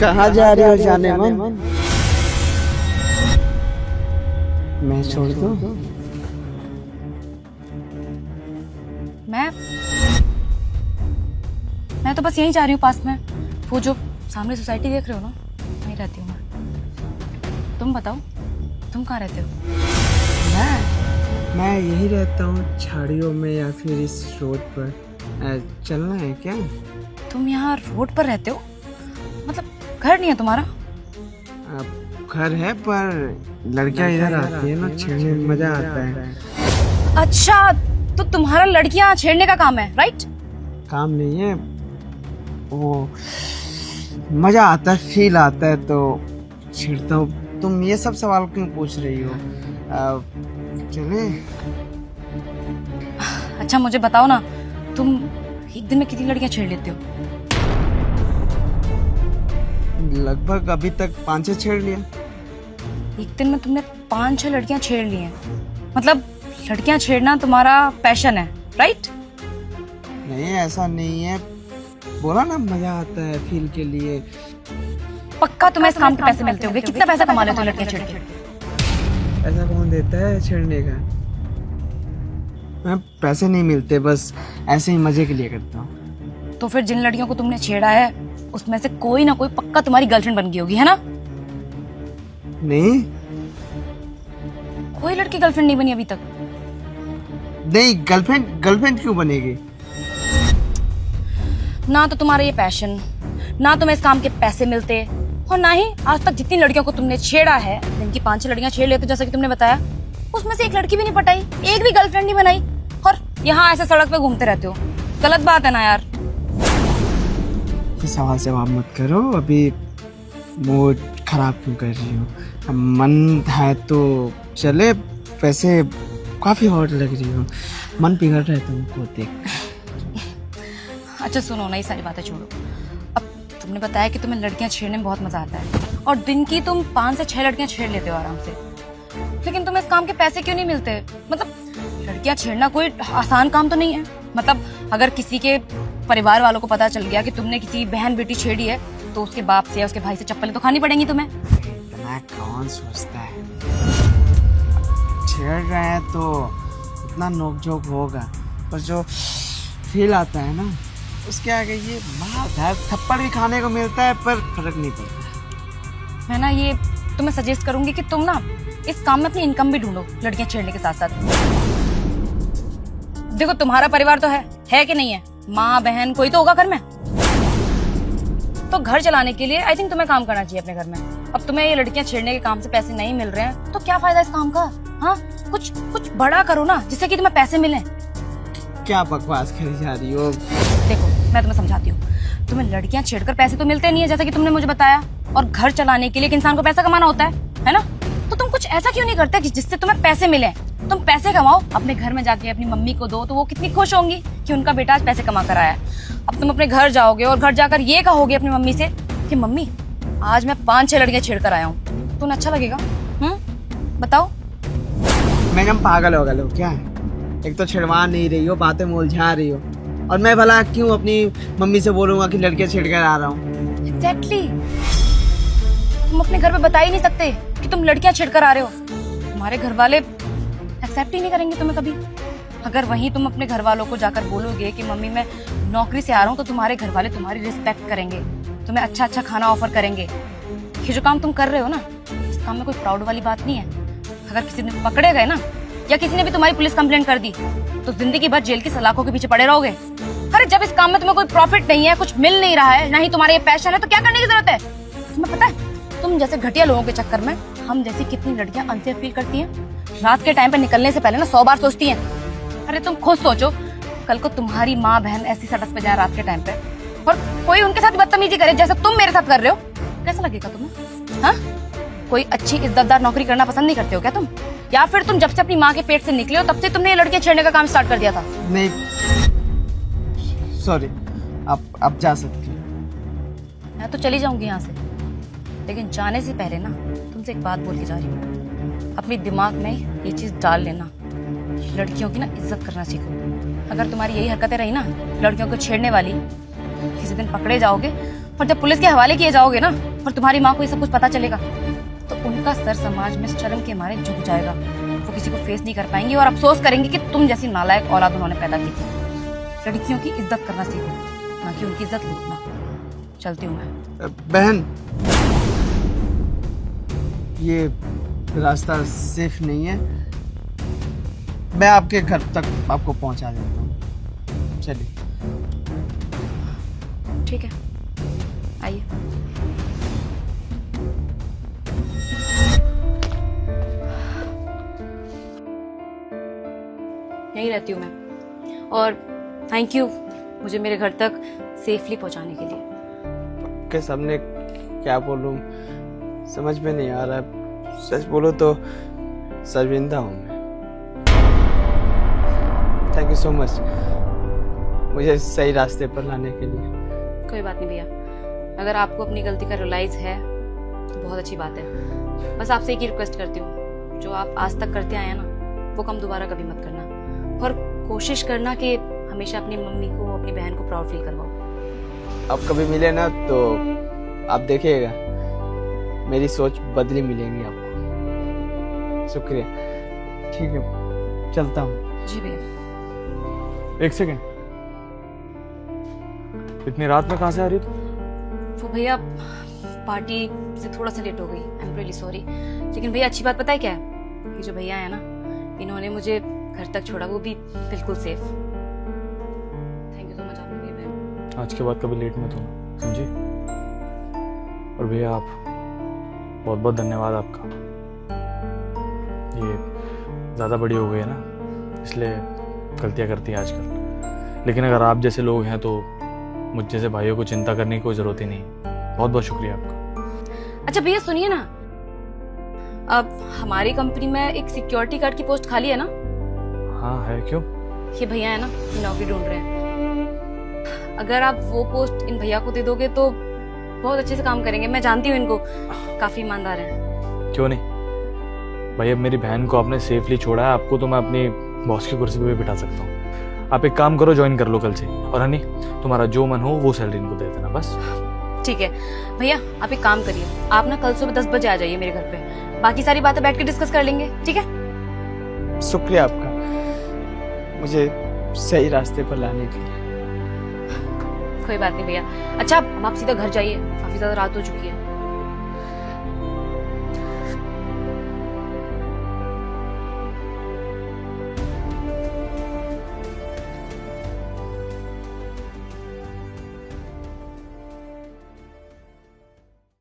कहाँ जा रहे हो जाने मन? मैं छोड़ दूं? मैं तो बस यहीं जा रही हूँ पास में। वो जो सामने सोसाइटी देख रहे हो ना, वहीं रहती हूँ मैं। तुम बताओ, तुम कहाँ रहते हो? मैं यही रहता हूँ, झाड़ियों में या फिर इस रोड पर। चलना है क्या? तुम यहाँ रोड पर रहते हो? मतलब घर नहीं है तुम्हारा? घर है पर लड़कियां इधर आती है ना, छेड़ने में मजा आता है। अच्छा, तो तुम्हारा लड़कियां छेड़ने का काम है, राइट? काम नहीं है, वो मजा आता है, फील आता है तो छेड़ता हूँ। तुम ये सब सवाल क्यों पूछ रही हो? चले? अच्छा मुझे बताओ ना, तुम एक दिन में कितनी लड़कियां छेड़ लेते हो? लगभग अभी तक 5-6 छेड़ लिया। एक दिन में तुमने 5-6 लड़कियां छेड़ ली हैं? मतलब लड़कियां छेड़ना तुम्हारा पैशन है, राइट? नहीं, ऐसा नहीं है, बोला ना मजा आता है फील के लिए। पक्का तुम्हें इस काम के पैसे मिलते होंगे? कितना पैसा कमा लेते हो लड़कियां छेड़ के? ऐसा कौन देता है छेड़ने का? मैं पैसे नहीं मिलते, बस ऐसे ही मजे के लिए करता हूँ। तो फिर जिन लड़कियों को तुमने छेड़ा है उसमें से कोई ना कोई पक्का तुम्हारी गर्लफ्रेंड बन गई होगी, है ना? नहीं, कोई लड़की गर्लफ्रेंड नहीं बनी अभी तक? नहीं, गर्लफ्रेंड क्यों बनेगी? ना तो तुम्हारा ये पैशन, ना तुम्हें इस काम के पैसे मिलते, और ना ही आज तक जितनी लड़कियों को तुमने छेड़ा है, जिनकी 5-6 लड़कियां छेड़ लेते जैसा कि तुमने बताया, उसमें से एक लड़की भी नहीं पटाई, एक भी गर्लफ्रेंड नहीं बनाई, और यहाँ ऐसे सड़क पे घूमते रहते हो। गलत बात है ना यार। ये सवाल जवाब मत करो, अभी मूड खराब क्यों कर रही हो? मन है तो चले, वैसे काफी हॉट लग रही हो, मन पिघल रहा है तुमको देख। अच्छा सुनो ना, ये सारी बातें छोड़ो। अब तुमने बताया कि तुम्हें लड़कियां छेड़ने में बहुत मजा आता है, और दिन की तुम 5 से 6 लड़कियां छेड़ लेते हो आराम से, लेकिन तुम्हें इस काम के पैसे क्यों नहीं मिलते? मतलब लड़कियां छेड़ना कोई आसान काम तो नहीं है। मतलब अगर किसी के परिवार वालों को पता चल गया कि तुमने किसी बहन बेटी छेड़ी है, तो उसके बाप से या उसके भाई से चप्पलें तो खानी पड़ेंगी तुम्हें। इतना कौन सोचता है? छेड़ रहे हैं तो इतना नोकझोंक होगा, पर जो फील आता है ना, उसके आगे ये मार धार थप्पड़ भी खाने को मिलता है, पर फर्क नहीं पड़ता। मैं ना ये तुम्हें सजेस्ट करूंगी कि तुम ना इस काम में अपनी इनकम भी ढूंढो, लड़कियां छेड़ने के साथ साथ। देखो तुम्हारा परिवार तो है कि नहीं है? माँ बहन कोई तो होगा घर में, तो घर चलाने के लिए आई थिंक तुम्हें काम करना चाहिए अपने घर में। अब तुम्हें ये लड़कियां छेड़ने के काम से पैसे नहीं मिल रहे हैं तो क्या फायदा इस काम का? हाँ, कुछ बड़ा करो ना, जिससे कि तुम्हें पैसे मिले। क्या बकवास करी जा रही हो? देखो मैं तुम्हें समझाती हूँ, तुम्हें लड़कियां छेड़कर पैसे तो मिलते नहीं है जैसा कि तुमने मुझे बताया, और घर चलाने के लिए एक इंसान को पैसा कमाना होता है ना? तो तुम कुछ ऐसा क्यों नहीं करते कि जिससे तुम्हें पैसे मिले? तुम पैसे कमाओ, अपने घर में जाके अपनी मम्मी को दो, तो वो कितनी खुश होंगी कि उनका बेटा आज पैसे कमा कर आया है। अब तुम अपने घर जाओगे और घर जाकर ये कहोगे अपनी मम्मी से कि मम्मी आज मैं 5-6 लड़कियां छेड़ कर आया हूँ, तो अच्छा लगेगा? बताओ। मैडम पागल हो गए हो क्या? एक तो छिड़वा नहीं रही हो, बातें उलझा रही हो, और मैं भला क्यों अपनी मम्मी से बोलूंगा कि लड़कियां छेड़ कर आ रहा हूँ? एग्जैक्टली। तुम अपने घर में बता ही नहीं सकते कि तुम लड़कियां छेड़ कर आ रहे हो। तुम्हारे घर वाले एक्सेप्ट ही नहीं करेंगे तुम्हें कभी। अगर वहीं तुम अपने घर वालों को जाकर बोलोगे कि मम्मी मैं नौकरी से आ रहा हूँ, तो तुम्हारे घर वाले तुम्हारी रिस्पेक्ट करेंगे, तुम्हें अच्छा खाना ऑफर करेंगे। ये जो काम तुम कर रहे हो ना, इस काम में कोई प्राउड वाली बात नहीं है। अगर किसी ने पकड़े गए ना, या किसी ने भी तुम्हारी पुलिस कंप्लेंट कर दी, तो जिंदगी भर जेल की सलाखों के पीछे पड़े रहोगे। अरे जब इस काम में तुम्हें कोई प्रॉफिट नहीं है, कुछ मिल नहीं रहा है, ना ही तुम्हारा ये पैशन है, तो क्या करने की जरूरत है? तुम्हें पता है तुम जैसे घटिया लोगों के चक्कर में हम जैसी कितनी लड़कियां अनसेफ फील करती हैं? रात के टाइम पे निकलने से पहले ना 100 बार सोचती हैं। अरे तुम खुद सोचो, कल को तुम्हारी माँ बहन ऐसी सड़क पे जाए रात के टाइम पे, और कोई उनके साथ बदतमीजी करे जैसे तुम मेरे साथ कर रहे हो, कैसा लगेगा तुम्हें? हाँ, कोई अच्छी इज्जतदार नौकरी करना पसंद नहीं करते हो क्या तुम? या फिर तुम जब से अपनी माँ के पेट से निकले हो तब से तुमने ये लड़कियां छेड़ने का काम स्टार्ट कर दिया था? नहीं, सॉरी, अब जा सकती हो। मैं तो चली जाऊंगी यहाँ से, लेकिन जाने से पहले ना तुमसे एक बात बोल के जा रही हूँ। अपने दिमाग में ये चीज डाल लेना, लड़कियों की ना इज्जत करना सीखो। अगर तुम्हारी यही हरकतें रही ना लड़कियों को छेड़ने वाली, किसी दिन पकड़े जाओगे और जब पुलिस के हवाले किए जाओगे ना और तुम्हारी माँ को ये सब कुछ पता चलेगा तो उनका सर समाज में शर्म के मारे झुक जाएगा। वो किसी को फेस नहीं कर पाएंगी और अफसोस करेंगे कि तुम जैसी नालायक औलाद उन्होंने पैदा की थी। लड़कियों की इज्जत करना सीखो, ना कि उनकी इज्जत लूटना। चलती हूँ मैं। बहन, ये रास्ता सेफ नहीं है, मैं आपके घर तक आपको पहुंचा देता हूँ। चलिए। ठीक है, आइए। यहीं रहती हूँ मैं और थैंक यू मुझे मेरे घर तक सेफली पहुंचाने के लिए। के सामने क्या बोलूं समझ में नहीं आ रहा। सच बोलो तो शर्मिंदा हूं मैं। थैंक यू सो मच मुझे सही रास्ते पर लाने के लिए। कोई बात नहीं भैया, अगर आपको अपनी गलती का रियलाइज है तो बहुत अच्छी बात है। बस आपसे एक ही रिक्वेस्ट करती हूँ, जो आप आज तक करते आए हैं ना वो काम दोबारा कभी मत करना और कोशिश करना कि हमेशा अपनी मम्मी को, अपनी बहन को प्राउड फील करवाओ। अब कभी मिले ना तो आप देखिएगा मेरी सोच बदली मिलेंगी आपको। शुक्रिया। ठीक है, चलता हूँ। जी भैया। एक सेकंड, इतनी रात में कहाँ से आ रही थी? वो भैया पार्टी से थोड़ा सा लेट हो गई, आई एम रियली सॉरी। लेकिन भैया अच्छी बात पता है क्या है, कि जो भैया है ना इन्होंने मुझे घर तक छोड़ा, वो भी बिल्कुल safe. Thank you so much आपके लिए बहन। आज के बाद कभी लेट मत होना, समझी? और भैया आप बहुत बहुत धन्यवाद आपका। ये ज़्यादा बड़ी हो गई है ना, इसलिए गलतियाँ करती हैं आजकल। लेकिन अगर आप जैसे लोग हैं तो मुझ जैसे भाइयों को चिंता करने की कोई ज़रूरत ही नहीं। बहुत बहुत शुक्रिया आपका। अच्छा भैया सुनिए ना, अब हमारी कंपनी में एक सिक्योरिटी गार्ड की पोस्ट खाली है ना? हाँ है, क्यों? ये भैया है ना, ये नौकरी ढूंढ रहे हैं। अगर आप वो पोस्ट इन भैया को दे दोगे तो बहुत अच्छे से काम करेंगे। मैं जानती हूँ इनको, काफी ईमानदार हैं। क्यों नहीं भाई, अब मेरी बहन को आपने सेफली छोड़ा है, आपको तो मैं अपनी बॉस की कुर्सी पे भी बिठा सकता हूँ। आप एक काम करो, ज्वाइन कर लो कल से। और हनी, तुम्हारा जो मन हो वो सैलरी इनको दे देना बस। ठीक है भैया, आप एक काम करिए, आप ना कल सुबह 10 बजे आ जाइए मेरे घर पे। बाकी सारी बातें बैठ के डिस्कस कर लेंगे, ठीक है? शुक्रिया आपका मुझे सही रास्ते पर लाने के लिए। कोई बात नहीं भैया। अच्छा अब आप सीधा घर जाइए, काफी ज्यादा रात हो चुकी है।